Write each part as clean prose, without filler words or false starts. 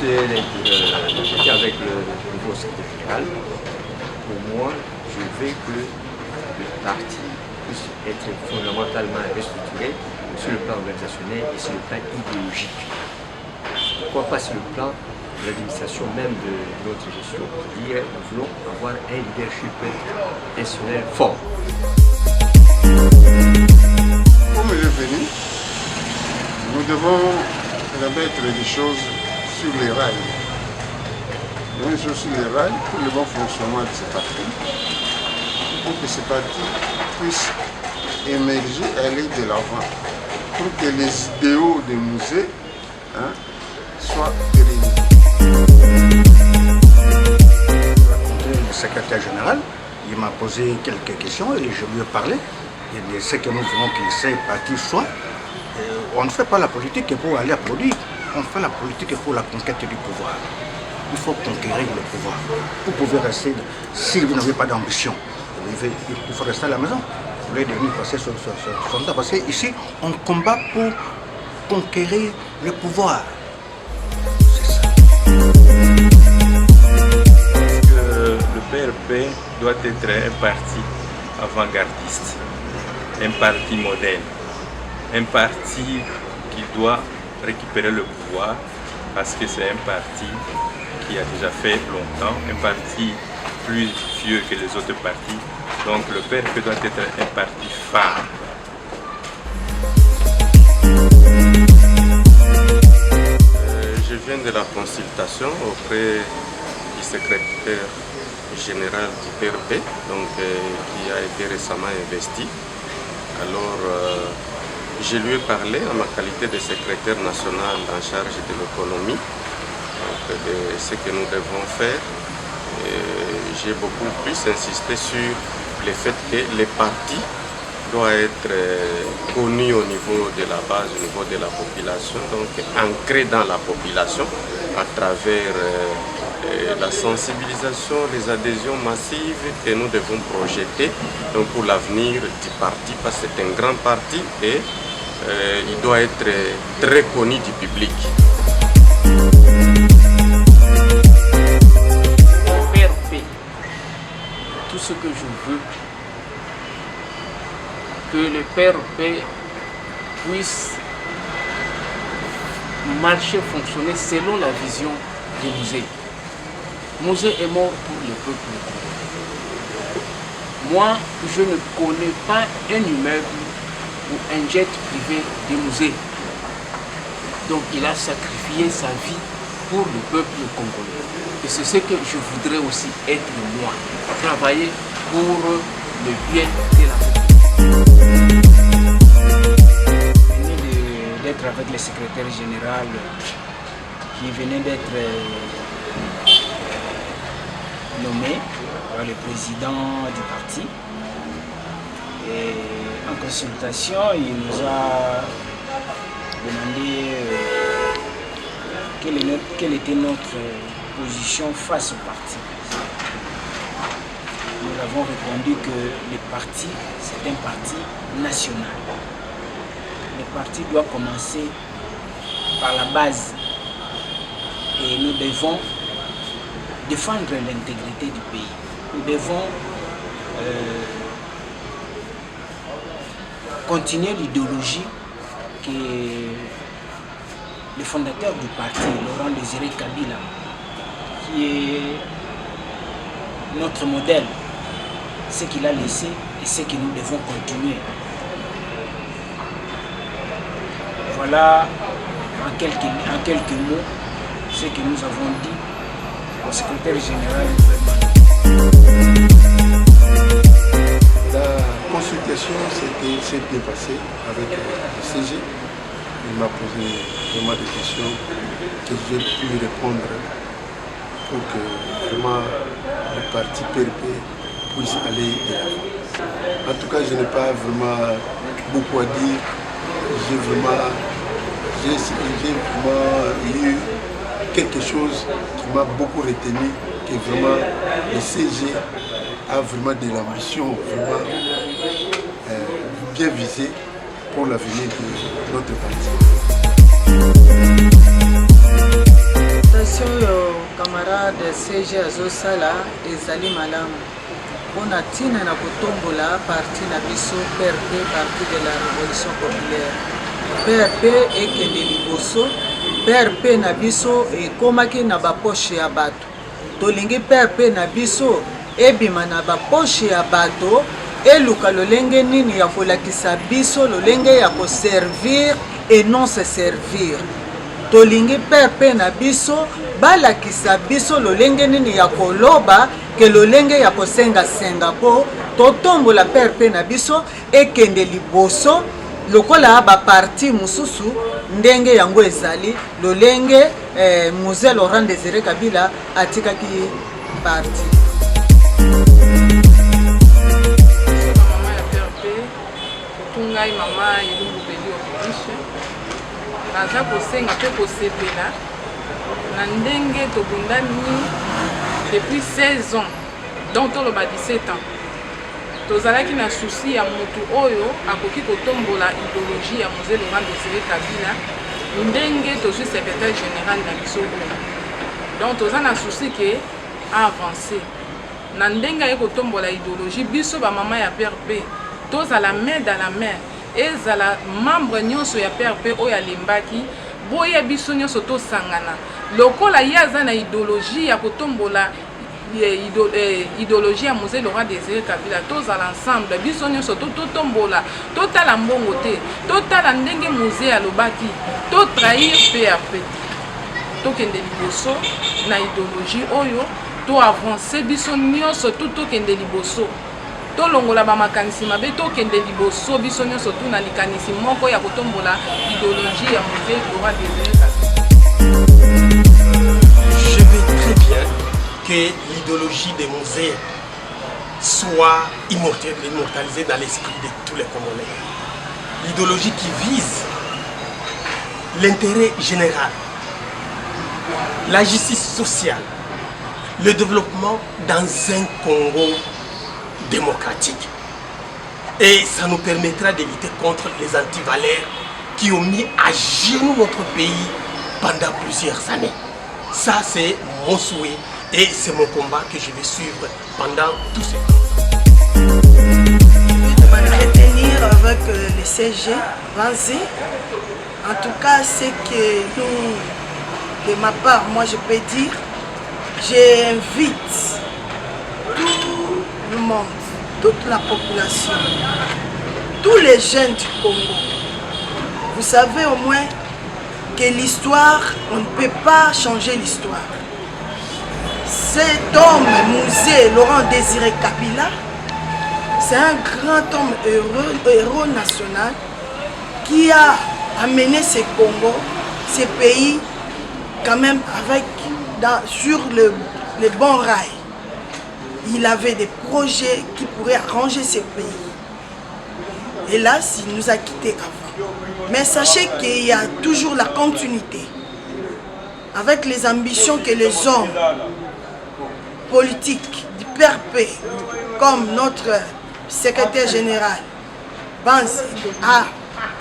j'étais avec le nouveau secrétaire général. Pour moi, je veux que le parti puisse être fondamentalement restructuré sur le plan organisationnel et sur le plan idéologique. Pourquoi pas sur le plan de l'administration même de notre gestion. C'est-à-dire, nous voulons avoir un leadership institutionnel fort. Comme il est venu, nous devons remettre les choses sur les rails. Les choses sur les rails pour le bon fonctionnement de ce parti, pour que ce parti puisse émerger et aller de l'avant, pour que les idéaux des musées soient pérennisés. Le secrétaire général, il m'a posé quelques questions et je lui ai parlé. Et ce que nous voulons que ces partis soient, on ne fait pas la politique pour aller applaudir, on fait la politique pour la conquête du pouvoir. Il faut conquérir le pouvoir. Vous pouvez rester, si vous n'avez pas d'ambition, il faut rester à la maison. Vous voulez devenir passer sur son temps. Parce qu'ici, on combat pour conquérir le pouvoir. C'est ça. Le PRP doit être un parti avant-gardiste, un parti moderne, un parti qui doit récupérer le pouvoir parce que c'est un parti qui a déjà fait longtemps, un parti plus vieux que les autres partis. Donc le PRP doit être un parti phare. Je viens de la consultation auprès du secrétaire général du PRP, donc, qui a été récemment investi. Alors, je lui ai parlé en ma qualité de secrétaire national en charge de l'économie, de ce que nous devons faire. J'ai beaucoup plus insisté sur le fait que les partis doivent être connus au niveau de la base, au niveau de la population, donc ancrés dans la population à travers la sensibilisation, les adhésions massives que nous devons projeter donc, pour l'avenir du parti, parce que c'est un grand parti et il doit être très connu du public. Tout ce que je veux, que le PRP puisse marcher, fonctionner selon la vision du musée. Le musée est mort pour le peuple. Moi, je ne connais pas un immeuble ou un jet privé du musée. Donc il a sacrifié sa vie pour le peuple congolais. Et c'est ce que je voudrais aussi être moi, travailler pour le bien de la population. D'être avec le secrétaire général qui venait d'être nommé par le président du parti. Et en consultation, il nous a demandé quelle était notre position face au parti. Nous avons répondu que le parti, c'est un parti national. Le parti doit commencer par la base et nous devons défendre l'intégrité du pays. Nous devons continuer l'idéologie que le fondateur du parti, Laurent Désiré Kabila, qui est notre modèle, ce qu'il a laissé et ce que nous devons continuer. Voilà en quelques mots ce que nous avons dit au secrétaire général du gouvernement. La consultation s'est bien passée avec le CG. Il m'a posé vraiment des questions que j'ai pu répondre pour que vraiment le parti PRP puisse aller de l'avant. En tout cas, je n'ai pas vraiment beaucoup à dire. J'ai vraiment lu quelque chose qui m'a beaucoup retenu, que vraiment le CG a vraiment de l'ambition, vraiment bien visée pour l'avenir de notre parti. intervention oyo camarade CG azosala ezali malamu mpona ntina na kotombola parti na biso PRP, parti de la révolution populaire. PRP ekende liboso, PRP na biso ekomaki na baposhe ya bato. Tolingi PRP na biso ebima na baposhe ya bato, eluka lolenge nini ya kolakisa biso lolenge ya koservir et non se servir. Tolingi PRP na biso balakisa biso lolenge nini ya koloba ke lolenge ya kosenga-senga po totombola PRP na biso ekende liboso lokola baparti mususu ndenge yango ezali lolenge Mzee Laurent Désiré Kabila atikaki parti. Mama ya PRP tungai mama yelungu beli okitishe naza kosenga mpe kosepela na ndenge tobundani depuis 16 ans donc toloba 17 ans tozalaki na souci ya motu oyo akoki kotombola idéologie ya Mzee Laurent Désiré Kabila ndenge tozwi secrétaire général na biso oyo donc toza na souci ke avancé na ndenge aye kotombola idéologie biso bamama ya PRP tozala main dans la main ezala membre nyonso ya PRP oyo alembaki boye biso nyonso tosangana lokola ye aza na idéologie ya kotombola idéologie ya Mzee Laurent Désiré Kabila tozala ensemble biso nyonso totombola totala mbongo te totala ndenge Mzee alobaki totrahir PRP tokende liboso na idéologie oyo to avancer biso nyonso tokende liboso tolongola bamakanisi mabe tokende liboso biso nyonso na likanisi moko ya kotombola idéologie ya Mzee Laurent Désiré Kabila. Je veux très bien que l'idéologie de Mzee soit immortalisée dans l'esprit de tous les Congolais. L'idéologie qui vise l'intérêt général, la justice sociale, le développement dans un Congo démocratique. Et ça nous permettra de lutter contre les antivaleurs qui ont mis à genoux notre pays pendant plusieurs années. Ça, c'est mon souhait et c'est mon combat que je vais suivre pendant tout ce temps. Je vais retenir avec le CG, Vanzi. En tout cas, c'est que nous, de ma part, moi je peux dire, j'invite tout le monde, toute la population, tous les jeunes du Congo. Vous savez au moins que l'histoire, on ne peut pas changer l'histoire. Cet homme, Mzee Laurent Désiré Kabila, c'est un grand homme héros national qui a amené ce Congo, ce pays, quand même sur le bon rail. Il avait des projets qui pourraient arranger ce pays. Hélas, il nous a quittés avant. Mais sachez qu'il y a toujours la continuité. Avec les ambitions que les hommes politiques du PRP, comme notre secrétaire général, pense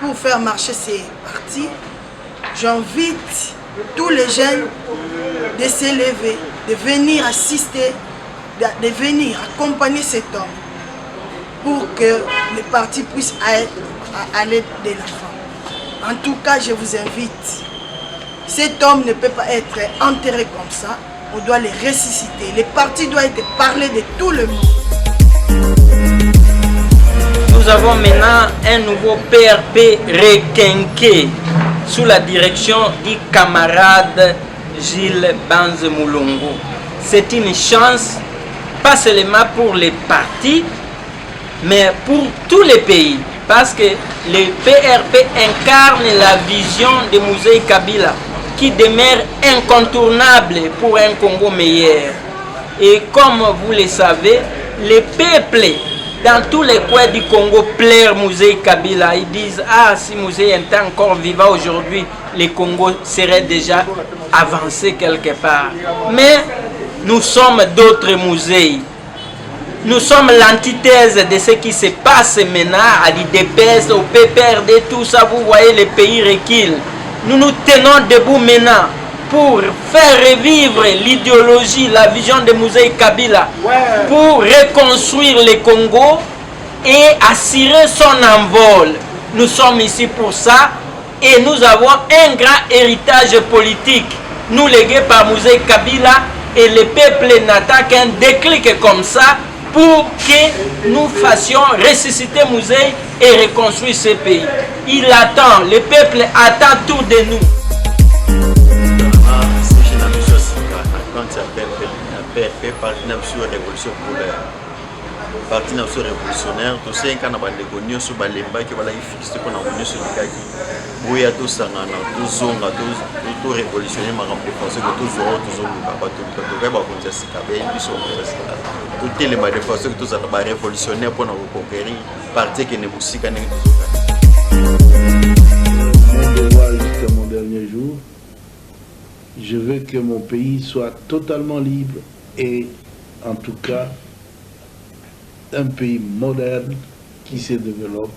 pour faire marcher ces partis, j'invite tous les jeunes de s'élever, de venir assister, de venir accompagner cet homme pour que les partis puissent aller de l'avant. En tout cas, je vous invite. Cet homme ne peut pas être enterré comme ça. On doit les ressusciter. Les partis doivent être parlés de tout le monde. Nous avons maintenant un nouveau PRP requinqué sous la direction du camarade Gilles Banze Moulongo. C'est une chance, pas seulement pour les partis, mais pour tous les pays. Parce que le PRP incarne la vision de Mzee Kabila qui demeure incontournable pour un Congo meilleur. Et comme vous le savez, les peuples dans tous les coins du Congo plairent Mzee Kabila. Ils disent, ah, si Mzee était encore vivant aujourd'hui, le Congo serait déjà avancé quelque part. Mais nous sommes d'autres Mzee. Nous sommes l'antithèse de ce qui se passe maintenant à l'IDPS, au PPRD, tout ça, vous voyez, les pays reculent. Nous nous tenons debout maintenant pour faire revivre l'idéologie, la vision de Moïse Kabila, pour reconstruire le Congo et assurer son envol. Nous sommes ici pour ça et nous avons un grand héritage politique, nous légué par Moïse Kabila, et le peuple n'attend qu'un déclic comme ça pour que nous fassions ressusciter Moïse et reconstruire ce pays. Il attend, le peuple attend tout de nous. Parti révolutionnaire, tous ces cas n'abandonnent sur Balemba qui va la fixer qu'on a venu sur le cas qui bouilla tout ça, tout zonga, tout révolutionnaire, ma défense que tout zoro, tout zoro, tout va continuer à se caber, ils sont tout les ma défense que tout ça va révolutionnaire pour nous reconquérir, parti qui n'est musique n'est mon devoir jusqu'à mon dernier jour, je veux que mon pays soit totalement libre et en tout cas un pays moderne qui se développe